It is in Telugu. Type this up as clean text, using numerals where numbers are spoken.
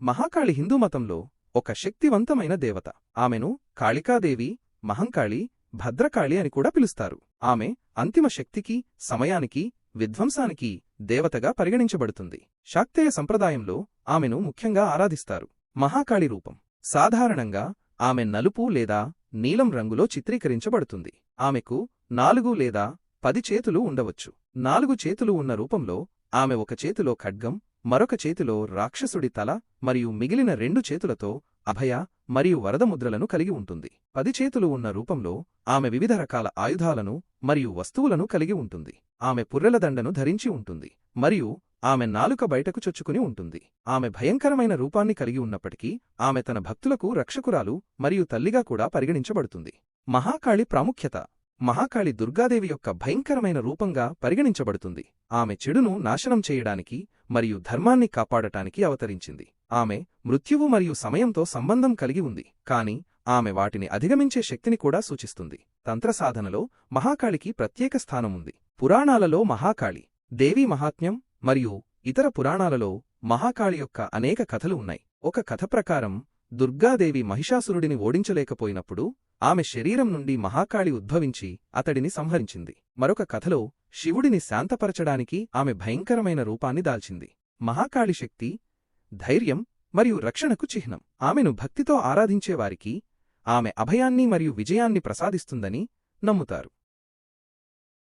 మహాకాళి హిందూ మతంలో ఒక శక్తివంతమైన దేవత. ఆమెను కాళికాదేవి, మహంకాళి, భద్రకాళి అని కూడా పిలుస్తారు. ఆమె అంతిమ శక్తికి, సమయానికి, విధ్వంసానికి దేవతగా పరిగణించబడుతుంది. శాక్తేయ సంప్రదాయంలో ఆమెను ముఖ్యంగా ఆరాధిస్తారు. మహాకాళి రూపం సాధారణంగా ఆమె నలుపు లేదా నీలం రంగులో చిత్రీకరించబడుతుంది. ఆమెకు 4 లేదా 10 చేతులు ఉండవచ్చు. 4 చేతులు ఉన్న రూపంలో ఆమె ఒక చేతిలో ఖడ్గం, మరొక చేతిలో రాక్షసుడి తల మరియు మిగిలిన 2 చేతులతో అభయ మరియు వరద ముద్రలను కలిగి ఉంటుంది. 10 చేతులు ఉన్న రూపంలో ఆమె వివిధ రకాల ఆయుధాలను మరియు వస్తువులను కలిగి ఉంటుంది. ఆమె పుర్రెల దండను ధరించి ఉంటుంది మరియు ఆమె నాలుక బయటకు చొచ్చుకుని ఉంటుంది. ఆమె భయంకరమైన రూపాన్ని కలిగి ఉన్నప్పటికీ ఆమె తన భక్తులకు రక్షకురాలు మరియు తల్లిగా కూడా పరిగణించబడుతుంది. మహాకాళి ప్రాముఖ్యత. మహాకాళి దుర్గాదేవి యొక్క భయంకరమైన రూపంగా పరిగణించబడుతుంది. ఆమె చెడును నాశనం చేయడానికి మరియు ధర్మాన్ని కాపాడటానికి అవతరించింది. ఆమె మృత్యువు మరియు సమయంతో సంబంధం కలిగి ఉంది, కాని ఆమె వాటిని అధిగమించే శక్తిని కూడా సూచిస్తుంది. తంత్రసాధనలో మహాకాళికి ప్రత్యేక స్థానం ఉంది. పురాణాలలో మహాకాళి దేవీ మహాత్మ్యం మరియు ఇతర పురాణాలలో మహాకాళి యొక్క అనేక కథలు ఉన్నాయి. ఒక కథ ప్రకారం దుర్గాదేవి మహిషాసురుడిని ఓడించలేకపోయినప్పుడు ఆమె శరీరం నుండి మహాకాళి ఉద్భవించి అతడిని సంహరించింది. మరొక కథలో శివుడిని శాంతపరచడానికి ఆమె భయంకరమైన రూపాన్ని దాల్చింది. మహాకాళి శక్తి, ధైర్యం మరియు రక్షణకు చిహ్నం. ఆమెను భక్తితో ఆరాధించేవారికి ఆమె అభయాన్ని మరియు విజయాన్ని ప్రసాదిస్తుందని నమ్ముతారు.